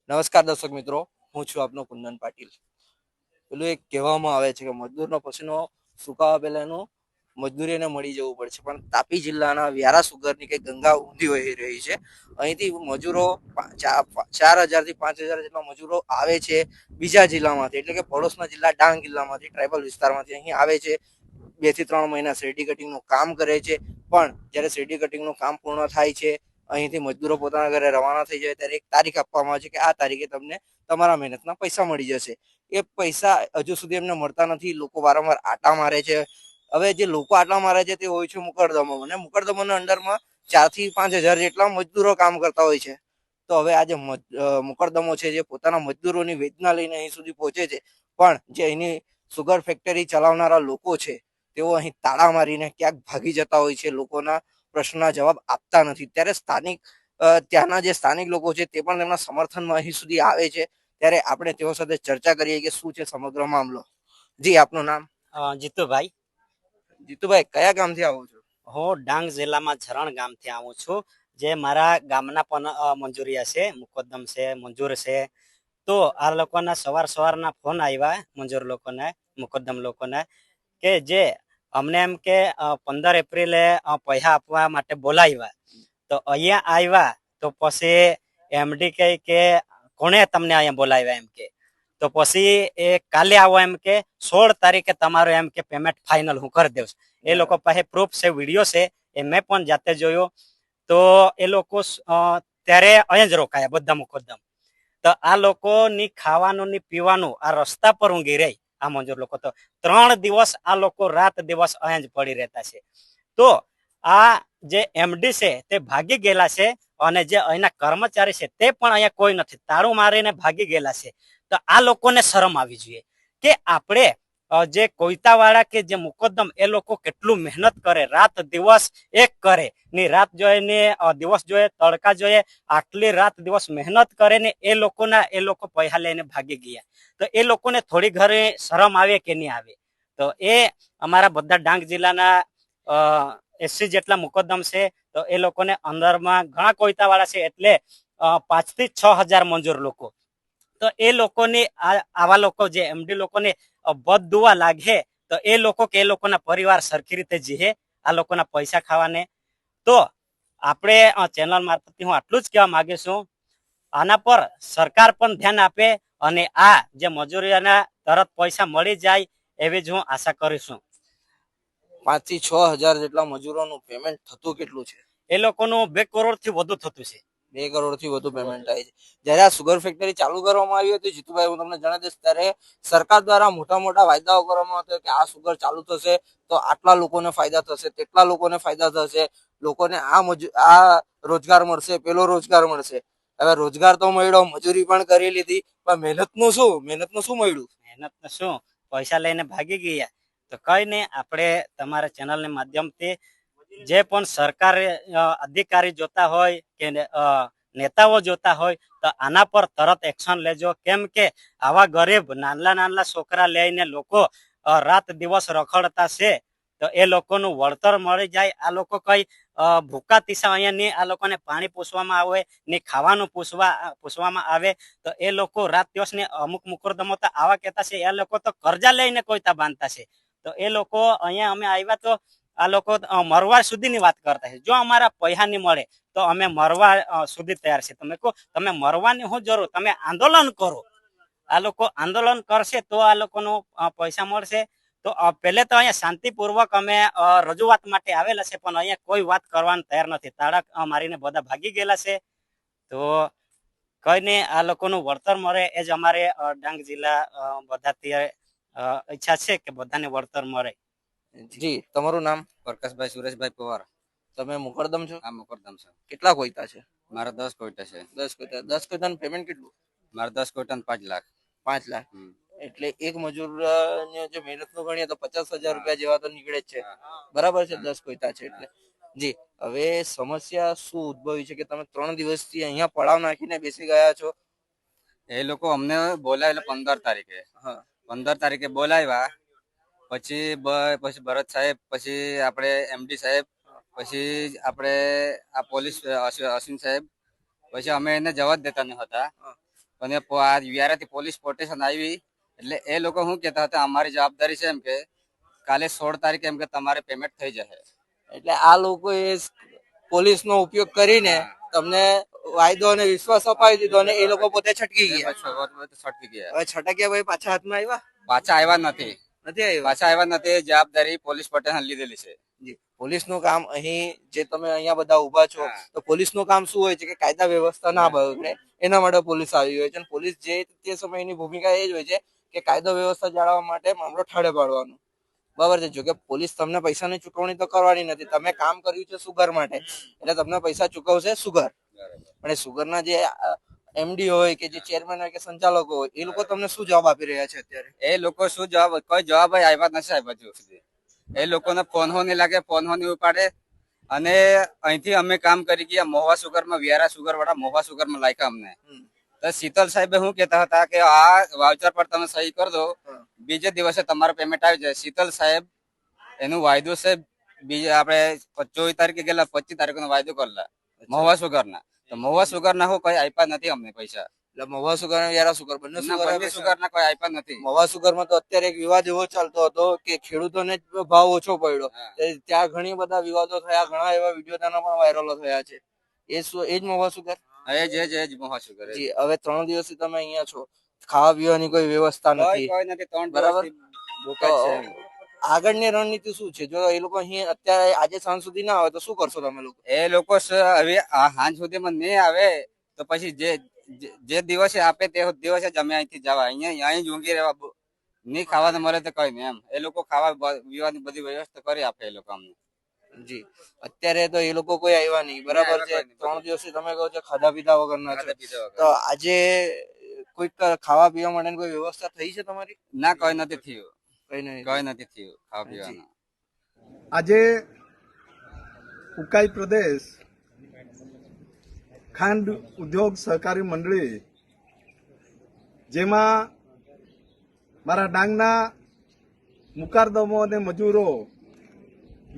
નમસ્કાર દર્શક મિત્રો, હું છું આપનો કુંદન પાટીલ. પેલું એક કહેવામાં આવે છે કે મજદૂરનો પછીનો સુકાવા પહેલાનું મજદૂરીને મળી જવું પડશે, પણ તાપી જિલ્લાના વ્યારા સુગરની કે ગંગા ઊંધી વહી રહી છે. અહીંથી મજૂરો 4,000 થી 5,000 જેટલા મજૂરો આવે છે બીજા જિલ્લામાંથી, એટલે કે પડોશના જિલ્લા ડાંગ જિલ્લામાંથી, ટ્રાઇબલ વિસ્તારમાંથી અહીં આવે છે. 2 થી 3 મહિના શેરડી કટિંગનું કામ કરે છે, પણ જ્યારે શેરડી કટિંગનું કામ પૂર્ણ થાય છે, અહીંથી મજદૂરો પોતાના ઘરે રવાના થઈ જાય ત્યારે એક તારીખ આપવામાં આવે છે કે આ તારીખે તમને તમારા મહેનતના પૈસા મળી જશે. એ પૈસા હજુ સુધી એમને મળતા નથી. લોકો વારંવાર આટા મારે છે. હવે જે લોકો આટલા મારે છે તે હોય છે મુકરદમો, અને મુકરદમોના અંડરમાં 4,000 થી 5,000 જેટલા મજદૂરો કામ કરતા હોય છે. તો હવે આ જે મુકરદમો છે જે પોતાના મજદૂરોની વેદના લઈને અહીં સુધી પહોંચે છે, પણ જે અહીંની સુગર ફેક્ટરી ચલાવનારા લોકો છે તેઓ અહીં તાળા મારીને ક્યાંક ભાગી જતા હોય છે, લોકોના પ્રશ્નના જવાબ આપતા નથી. ત્યારે ત્યાંના જે સ્થાનિક લોકો છે તે પણ તેમના સમર્થનમાં અહીં સુધી આવે છે. ત્યારે આપણે તેઓ સાથે ચર્ચા કરીએ કે શું છે સમગ્ર મામલો. જી, આપનું નામ? જીતુભાઈ. જીતુભાઈ, કયા ગામથી આવો છો? હું ડાંગ જિલ્લામાં ઝરણ ગામથી આવું છું. જે મારા ગામના પણ મંજૂરિયા છે, મુકદ્દમ છે, મંજૂર છે. તો આ લોકોના સવારના ફોન આવ્યા, મંજૂર લોકોને, મુકદ્દમ લોકોને, કે જે અમને એમ કે 15 એપ્રિલે પૈસા આપવા માટે બોલાવ્યા. તો અહીંયા આવ્યા તો પછી એમડી કહે કે કોણે તમને અહીંયા બોલાવ્યા એમ કે. તો પછી એ કાલે આવો એમ કે 16 તારીખે તમારું એમ કે પેમેન્ટ ફાઇનલ હું કરી દઉં. એ લોકો પાસે પ્રૂફ છે, વિડીયો છે, એ મેં પણ જાતે જોયો. તો એ લોકો ત્યારે અહીંયા જ રોકાયા બધા મુકદ્દમ. તો આ લોકોની ખાવાનું ની પીવાનું આ રસ્તા પર ઊંઘી રહી આ મજૂર લોકો. તો 3 દિવસ આ લોકો રાત દિવસ અહીંયા જ પડી રહેતા છે. તો આ જે એમડી છે તે ભાગી ગયેલા છે, અને જે અહીંના કર્મચારી છે તે પણ અહીંયા કોઈ નથી, તાળું મારીને ભાગી ગયેલા છે. તો આ લોકોને શરમ આવી જોઈએ કે આપણે જે કોઈતાવાળા કે જે મુકદ્દમ એ લોકો કેટલું મહેનત કરે, રાત દિવસ એક કરે ની રાત જોઈએ ને દિવસ જોઈએ, તડકા જોઈએ, આટલી રાત દિવસ મહેનત કરે ને એ લોકો પૈસા લઈને ભાગી ગયા. તો એ લોકોને થોડી ઘરે શરમ આવે કે નહીં આવે? તો એ અમારા બધા ડાંગ જિલ્લાના 80 જેટલા મુકદ્દમ છે. તો એ લોકોને અંદરમાં ઘણા કોઈતાવાળા છે, એટલે 5 થી 6,000 મંજૂર લોકો. તો એ લોકોની આવા લોકો જે એમડી લોકોને બદદુઆ લાગે, તો એ લોકો કે એ લોકોના પરિવાર સરખી રીતે જીહે, આ લોકોના પૈસા ખાવાને. તો આપણે ચેનલ મારફતથી હું આટલું જ કહેવા માંગીશું, આના પર સરકાર પણ ધ્યાન આપે અને આ જે મજૂરીના તરત પૈસા મળી જાય એવી જ હું આશા કરીશું. 5,000 થી 6,000 જેટલા મજૂરોનું પેમેન્ટ થતું કેટલું છે? એ લોકોનું 2 કરોડથી વધુ થતું છે. 2 કરોડથી વધુ પેમેન્ટ થાય છે. જયારે આ સુગર ફેક્ટરી ચાલુ કરવામાં આવી હતી, જીતુભાઈ, હું તમને જણાવી દઈશ, ત્યારે સરકાર દ્વારા મોટા મોટા વાયદાઓ કરવામાં આવ્યા કે આ સુગર ચાલુ થશે તો આટલા લોકોને ફાયદા થશે, તેટલા લોકોને ફાયદા થશે, લોકોને આ રોજગાર મળશે, પેલો રોજગાર મળશે. હવે રોજગાર તો મળ્યો, મજૂરી પણ કરી લીધી, પણ મહેનતનું શું મળ્યું? મહેનતનું શું? પૈસા લઈને ભાગી ગયા. તો કઈ નહીં, આપણે તમારા ચેનલના માધ્યમથી જે પણ સરકાર અધિકારી જોતા હોય કે નેતાઓ જોતા હોય તો આના પર તરત એક્શન લેજો. કેમ કે આવા ગરીબ નાના છોકરા લઈને લોકો રાત દિવસ રખડતા છે. તો એ લોકોનું વળતર મળી જાય. આ લોકો કઈ ભૂકા તીસા અહીંયા નહીં, આ લોકોને પાણી પૂછવામાં આવે ને ખાવાનું પૂછવામાં આવે. તો એ લોકો રાત દિવસ ને અમુક મુકદ્દમો તો આવા કહેતા છે, એ લોકો તો કર્જા લઈને કોઈતા બાંધતા છે. તો એ લોકો અહીંયા અમે આવ્યા તો આ લોકો મરવા સુધીની વાત કરતા છે. જો અમારા પૈસા નહીં મળે તો અમે મરવા સુધી તૈયાર છે. તમે કહો, તમે મરવાની શું જરૂર? તમે આંદોલન કરો. આ લોકો આંદોલન કરશે તો આ લોકોનું પૈસા મળશે. તો પહેલે તો અહીંયા શાંતિપૂર્વક અમે રજૂઆત માટે આવેલા છે, પણ અહીંયા કોઈ વાત કરવાનું તૈયાર નથી. તાળા મારીને બધા ભાગી ગયેલા છે. તો કઈ નહીં, આ લોકોનું વળતર મળે એ જ અમારે ડાંગ જિલ્લા બધાથી ઈચ્છા છે કે બધાને વળતર મળે. જી, તમારું નામ? પ્રકાશભાઈ સુરેશભાઈ પવાર. તમે મુકરદમ છો? આ મુકરદમ છે. કેટલા કોઈતા છે? મારા 10 કોઈટા છે. 10 કોઈતાનું પેમેન્ટ કેટલું? મારા 10 કોઈટા 5 લાખ. 5 લાખ. એટલે એક મજૂર જો મહેનત નું ગણીએ તો 50,000 રૂપિયા જેવા તો નીકળે જ છે. બરાબર છે? 10 કોઈતા છે એટલે. જી, હવે સમસ્યા શું ઉદ્ભવી છે કે તમે 3 દિવસથી અહીંયા પડાવ નાખીને બેસી ગયા છો? એ લોકો અમને બોલાવેલા 15 તારીખે. 15 તારીખે બોલાવ્યા. પછી ભરત સાહેબ, પછી આપણે એમડી સાહેબ, પછી આપણે આ પોલીસ અશ્વિન સાહેબ, પછી અમે એને જવા જ દેતા ન હતા. પણ આ વ્યારાથી પોલીસ પ્રોટેક્શન આવી એટલે એ લોકો શું કહેતા હતા અમારી જવાબદારી છે એમ કે કાલે 16 તારીખે એમ કે તમારે પેમેન્ટ થઈ જશે. એટલે આ લોકો એ પોલીસનો ઉપયોગ કરીને તમને વાયદો અને વિશ્વાસ અપાવી દીધો અને એ લોકો પોતે છટકી ગયા. છટકી ગયા. હવે છટક્યા ભાઈ પાછા હાથમાં આવ્યા પાછા આવ્યા નથી. નથી આવ્યા. પાછા આવ્યા નથી. જવાબદારી પોલીસ પ્રોટેક્શન લીધેલી છે. જી, પોલીસનું કામ અહીં જે તમે અહીંયા બધા ઉભા છો તો પોલીસનું કામ શું હોય છે કે કાયદા વ્યવસ્થા ના બગડે એના માટે પોલીસ આવી હોય છે. અને પોલીસ જે તે સમયની ભૂમિકા એ જ હોય છે કે કાયદો વ્યવસ્થા જાળવવા માટે મામલો ઠાળે પાડવાનો. બરાબર છે. જો કે પોલીસ તમને પૈસાની ચૂકવણી તો કરવાની નથી. તમે કામ કર્યું છે સુગર માટે એટલે તમને પૈસા ચૂકવશે સુગર. પણ એ સુગરના જે એમડી હોય કે જે ચેરમેન હોય કે સંચાલકો હોય એ લોકો તમને શું જવાબ આપી રહ્યા છે અત્યારે? એ લોકો શું જવાબ, કોઈ જવાબ આવ્યા નથી સાહેબ હજુ સુધી. એ લોકોને ફોન હો નહીં લાગે, ફોન હો નહીં ઉપાડે. અને અહીંથી અમે કામ કરી ગયા મહુવા સુગરમાં, વ્યારા સુગર વાળા મહુવા સુગરમાં લાગ્યા અમને. તો શીતલ સાહેબે શું કહેતા હતા કે આ વાઉચર પર તમે સહી કરી દો, બીજે દિવસે તમારું પેમેન્ટ આવી જાય. શીતલ સાહેબ એનું વાયદો છે બીજે આપણે 24 તારીખે ગયેલા, 25 તારીખનો વાયદો કરેલા મહુવા સુગરના. તો મહુવા સુગરના હું કઈ આપ્યા નથી અમને પૈસા. એટલે મહુવા સુગર અને વ્યારા સુગર બંને સુગરના કોઈ આપ્યા નથી. મહુવા સુગરમાં તો અત્યારે એક વિવાદ એવો ચાલતો હતો કે ખેડૂતોને જ ભાવ ઓછો પડ્યો. ત્યાં ઘણી બધા વિવાદો થયા, ઘણા એવા વિડીયો તેના પણ વાયરલો થયા છે. એ જ મહુવા સુગર. એ જ મહુવા સુગર. જી, હવે 3 દિવસથી તમે અહીંયા છો, ખાવા પીવાની કોઈ વ્યવસ્થા નથી. કોઈ નથી. 3 બરાબર. દિવસથી આગળની રણનીતિ શું છે? જો એ લોકો અહીં અત્યારે આજે સાંજ સુધી ના આવે તો શું કરશો તમે લોકો? એ લોકો હવે સાંજ સુધીમાં નહીં આવે તો પછી જે દિવસે આપે તે દિવસે જ અમે અહીંથી જવા. અહીં જ ઊંઘી રહેવા. નહીં ખાવાનું મળે તો કઈ નહીં એમ. એ લોકો ખાવા પીવાની બધી વ્યવસ્થા કરી આપે એ લોકો અમને. જી, અત્યારે તો એ લોકો કોઈ આવ્યા નહીં. બરાબર છે. 3 દિવસથી તમે કહો છો ખાધા પીધા વગરના છો. તો આજે કોઈક ખાવા પીવા માટેની કોઈ વ્યવસ્થા થઈ છે તમારી? ના, કોઈ નથી થયું. કઈ નથી થયું ખાવા પીવાનું. આજે ઉકાઈ પ્રદેશ ખાંડ ઉદ્યોગ સહકારી મંડળી, જેમાં મારા ડાંગના મુકારદમો અને મજૂરો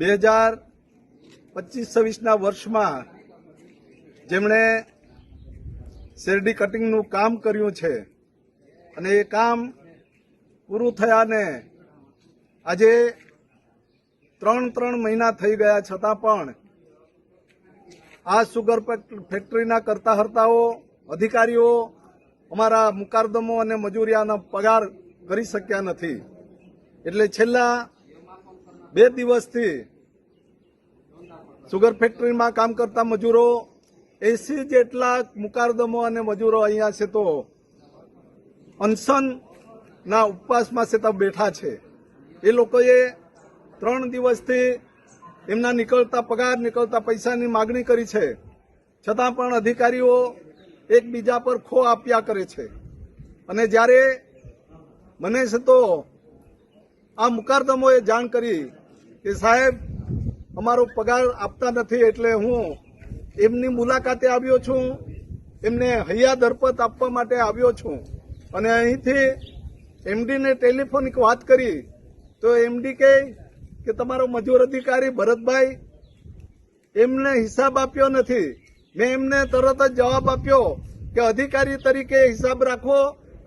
2025-26ના વર્ષમાં જેમણે શેરડી કટિંગનું કામ કર્યું છે અને એ કામ પૂરું થયાને આજે 3 મહિના થઈ ગયા છતાં પણ આ સુગર ફેક્ટરીના કરતા હર્તાઓ, અધિકારીઓ અમારા મુકારદમો અને મજૂરિયાનો પગાર કરી શક્યા નથી. એટલે છેલ્લા 2 દિવસથી સુગર ફેક્ટરીમાં કામ કરતા મજૂરો 80 જેટલા મુકારદમો અને મજૂરો અહીંયા છે તો અનશનના ઉપવાસમાં છે તો બેઠા છે. એ લોકોએ 3 દિવસથી એમના નીકળતા પગાર, નીકળતા પૈસાની માગણી કરી છે, છતાં પણ અધિકારીઓ એકબીજા પર ખો આપ્યા કરે છે. અને જ્યારે મને છે તો આ મુકારદમોએ જાણ કરી કે સાહેબ અમારો પગાર આપતા નથી, એટલે હું એમની મુલાકાતે આવ્યો છું, એમને હૈયા દરપત આપવા માટે આવ્યો છું. અને અહીંથી એમડીને ટેલિફોનિક વાત કરી તો એમડી કહે કે તમારો મજૂર અધિકારી ભરતભાઈ એમને હિસાબ આપ્યો નથી. મેં એમને તરત જ જવાબ આપ્યો કે અધિકારી તરીકે હિસાબ રાખવો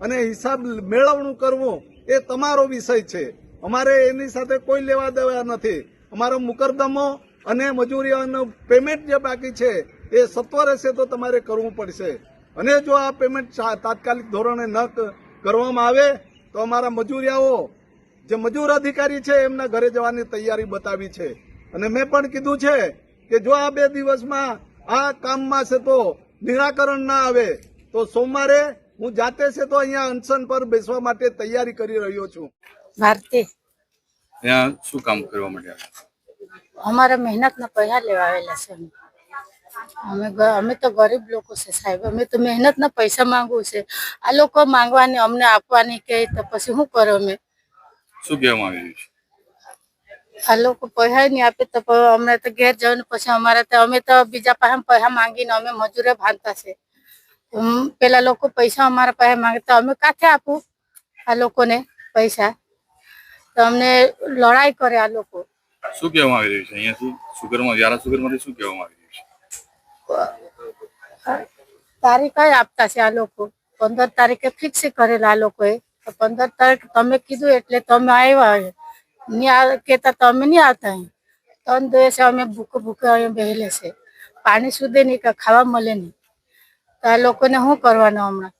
અને હિસાબ મેળવણું કરવું એ તમારો વિષય છે, અમારે એની સાથે કોઈ લેવા દેવા નથી. અમારો મુકદ્દમો અને મજૂરીઓનું પેમેન્ટ જે બાકી છે એ સત્વરે છે તો તમારે કરવું પડશે. અને જો આ પેમેન્ટ તાત્કાલિક ધોરણે ન કરવામાં આવે તો અમારા મજૂરિયાઓ જે મજૂર અધિકારી છે એમના ઘરે જવાની તૈયારી બતાવી છે. અને મેં પણ કીધું છે કે જો આ 2 દિવસમાં આ કામમાં છે તો નિરાકરણ ના આવે તો સોમવારે હું જાતે છે તો અહીંયા અનશન પર બેસવા માટે તૈયારી કરી રહ્યો છું. ભારતી ત્યાં શું કામ કરવા માટે અમારા મહેનતના પૈસા લેવા આવેલા છે. અમે તો ગરીબ લોકો છે સાહેબ, અમે તો મહેનતના પૈસા માંગવું છે. આ લોકો માંગવાની અમને આપવાની કહે તો પછી શું કરો? અમે શું કહેવામાં આવી રહ્યું છે? આ લોકો પૈસા નહીં આપે તો અમને તો ઘેર જવાનું પછી અમારે તો અમે તો બીજા પાસે પૈસા માંગીને અમે મજૂરે ભાંગતા છે. પેલા લોકો પૈસા અમારા પાસે માંગે તો અમે કાંથી આપું આ લોકોને પૈસા? તો અમને લડાઈ કરે આ લોકો. શું કહેવામાં આવી રહ્યું છે અહીંયાથી સુગરમાં, વ્યારા સુગરમાંથી શું કહેવામાં આવી રહ્યું છે? તારીખ જ આપતા છે આ લોકો. 15 તારીખે ફિક્સ કરેલા આ લોકોએ. તો 15 તારીખ તમે કીધું એટલે તમે આવ્યા. નહીં કહેતા તો અમે નહીં આવતા. 3 દિવસે અમે ભૂખે અહીંયા બેહેલે છે. પાણી સુધી નહીં કે ખાવા મળે નહીં. તો આ લોકોને શું કરવાનું હમણાં?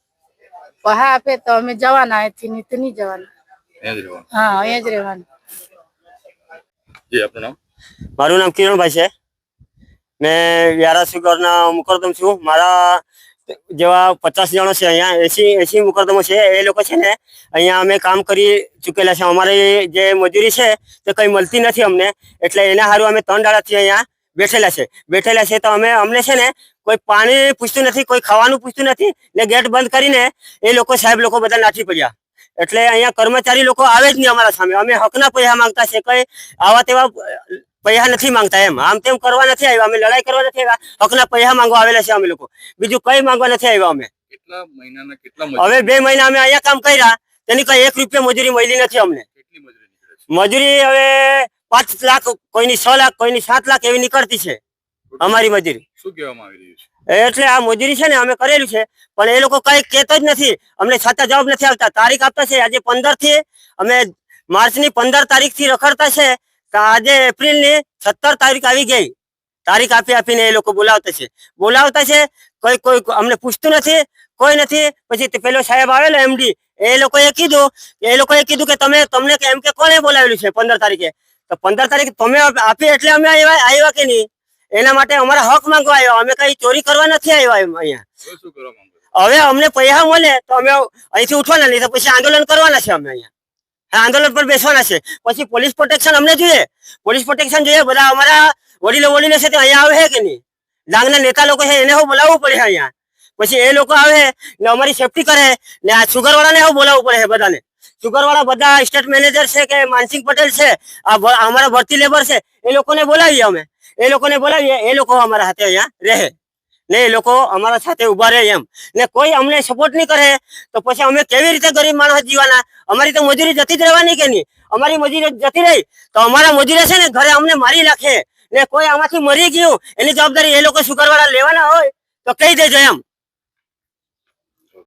પૈસા આપે તો અમે જવાના, અહીંથી નહીં તો નહીં જવાના. અહીંયા જ રહેવાનું. હા, અહીંયા જ રહેવાનું. જી આપનું નામ? મારું નામ કિરણભાઈ છે. મેં વ્યારા સુગરના મુકરદમ છું. મારા જેવા 50 જણો છે અહીંયા, 80 મુકરદમો છે. એ લોકો છે ને અહીંયા અમે કામ કરી ચૂકેલા છે. અમારી જે મજૂરી છે તે કઈ મળતી નથી અમને, એટલે એના સારું અમે 3 દાડાથી અહીંયા બેઠેલા છે. તો અમને છે ને કોઈ પાણી પૂછતું નથી, કોઈ ખાવાનું પૂછતું નથી ને ગેટ બંધ કરીને એ લોકો સાહેબ લોકો બધા નાઠી પડ્યા. એટલે અહીંયા કર્મચારી લોકો આવે જ નહીં અમારા સામે. અમે હકના પૈસા માંગતા છે, કઈ આવા તેવા પૈસા નથી માંગતા. એમ આમ તેમ કરવા નથી આવ્યા, અમે લડાઈ કરવા નથી આવ્યા. હકના પૈસા માંગવા આવેલા છે અમે લોકો, બીજું કઈ માંગવા નથી આવ્યા અમે. કેટલા મહિનાના કેટલા હવે 2 મહિના અમે અહીંયા કામ કર્યા, તેની કઈ 1 રૂપિયા મજૂરી મળી નથી અમને. કેટલી મજૂરી નીકળે છે? મજૂરી હવે 5 લાખ, કોઈની 6 લાખ, કોઈની 7 લાખ એવી નીકળતી છે અમારી મજૂરી. શું કહેવામાં આવી રહ્યું છે? એટલે આ મજૂરી છે ને અમે કરેલું છે, પણ એ લોકો કઈ કહેતો જ નથી અમને. છતાં જવાબ નથી આવતા. તારીખ આપતા છે આજે 15 થી, અમે માર્ચની 15 તારીખથી રખડતા છે. તો આજે એપ્રિલની 17 તારીખ આવી ગઈ. તારીખ આપીને એ લોકો બોલાવતા છે. કોઈ અમને પૂછતું નથી, કોઈ નથી. પછી પેલો સાહેબ આવેલો MD, એ લોકોએ કીધું કે તમને એમ કે કોણે બોલાવેલું છે 15 તારીખે? તો 15 તારીખે તમે આપી એટલે અમે આવ્યા કે નહીં? એના માટે અમારા હક માંગવા આવ્યા. અમે કઈ ચોરી કરવા નથી આવ્યા અહીંયા. હવે શું કરવા માંગો છો? હવે અમને પૈસા મળે તો અમે અહીંથી ઉઠવાના, નહીં તો પછી આંદોલન કરવાના છે. અમે અહીંયા આંદોલન પર બેસવાના છે. પછી પોલીસ પ્રોટેક્શન અમને જોઈએ, બધા અમારા વડીલો છે તે અહીંયા આવે કે નહીં? ડાંગના નેતા લોકો છે એને હું બોલાવવું પડે અહીંયા. પછી એ લોકો આવે ને અમારી સેફટી કરે ને આ સુગર વાળાને હું બોલાવવું પડે બધાને. સુગર વાળા બધા સ્ટેટ મેનેજર છે કે માનસિંગ પટેલ છે, અમારા ભરતી લેબર છે, એ લોકોને બોલાવીએ. એ લોકો અમારા સાથે અહીંયા રહે ને એ લોકો અમારા સાથે ઉભા રહે એમ. ને કોઈ અમને સપોર્ટ નહીં કરે તો પછી અમે કેવી રીતે ગરીબ માણસ જીવાના? અમારી તો મજૂરી જતી જ રહેવાની કે નહીં? અમારી મજૂરી જતી રહી તો અમારા મજૂરી છે ને ઘરે અમને મારી નાખે. ને કોઈ આમાંથી મરી ગયું એની જવાબદારી એ લોકો સુગર વાળા લેવાના હોય તો કહી દેજો એમ.